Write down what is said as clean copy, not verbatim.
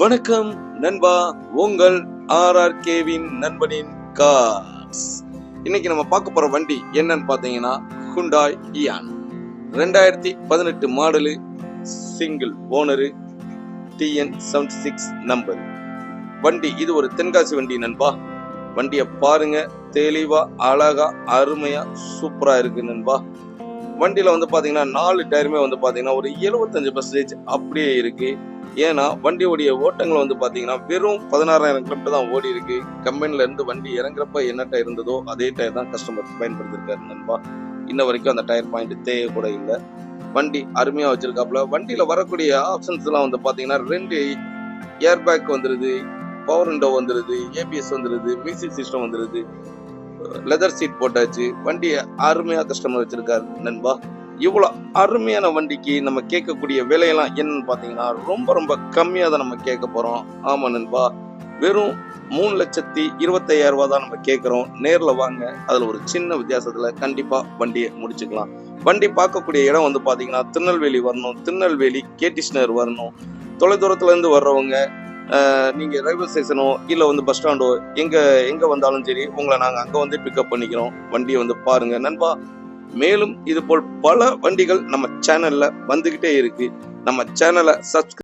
வணக்கம் நண்பா, உங்கள் ஆர்ஆர்கேவின் நண்பனின் கார்ஸ். இன்னைக்கு நம்ம பார்க்க போற வண்டி என்னன்னு பாத்தீங்கன்னா Hyundai Eon 2018 model, single owner, TN76 number வண்டி. இது ஒரு தென்காசி வண்டி நண்பா. வண்டியை பாருங்க, தெளிவா அழகா அருமையா சூப்பரா இருக்கு நண்பா. வண்டியில பாத்தீங்கன்னா 4 டயருமே பாத்தீங்கன்னா ஒரு 75% அப்படியே இருக்கு. ஏன்னா வண்டியோடைய ஓட்டங்கள் பாத்தீங்கன்னா வெறும் 16,000 கிலோமீட்டர் தான் ஓடி இருக்கு. கம்பெனில இருந்து வண்டி இறங்குறப்ப என்ன டயர் இருந்ததோ அதே டயர் தான் கஸ்டமர் பயன்படுத்திருக்காரு நண்பா. இன்ன வரைக்கும் அந்த டயர் பாயிண்ட் தேய கூட இல்லை. வண்டி அருமையா வச்சிருக்காப்புல. வண்டியில வரக்கூடிய ஆப்ஷன்ஸ் எல்லாம் பாத்தீங்கன்னா 2 ஏர் பேக் வந்துருது, பவர் விண்டோ வந்துருது, ஏபிஎஸ் வந்துருது, மியூசிக் சிஸ்டம் வந்துருது, லெதர் சீட் போட்டாச்சு. வண்டியை அருமையா கஸ்டமர் வச்சிருக்காரு நண்பா. இவ்வளவு அருமையான வண்டிக்கு நம்ம கேட்கக்கூடிய விலையெல்லாம் என்னன்னு பாத்தீங்கன்னா ரொம்ப ரொம்ப கம்மியா தான் நம்ம கேட்க போறோம். ஆமா நண்பா, வெறும் 3,25,000 ரூபாய் தான் நம்ம கேட்கிறோம். நேர்ல வாங்க, அதுல ஒரு சின்ன வித்தியாசத்துல கண்டிப்பா வண்டியை முடிச்சுக்கலாம். வண்டி பார்க்கக்கூடிய இடம் பாத்தீங்கன்னா திருநெல்வேலி வரணும், திருநெல்வேலி கேடிஸ் நகர் வரணும். தொலைதூரத்துல இருந்து வர்றவங்க நீங்க ரயில்வே ஸ்டேஷனோ இல்ல பஸ் ஸ்டாண்டோ எங்க வந்தாலும் சரி, உங்களை நாங்க அங்க பிக்கப் பண்ணிக்கிறோம். வண்டியை பாருங்க நண்பா. மேலும் இது போல் பல வண்டிகள் நம்ம சேனல்ல வந்துகிட்டே இருக்கு. நம்ம சேனலை சப்ஸ்கிரைப்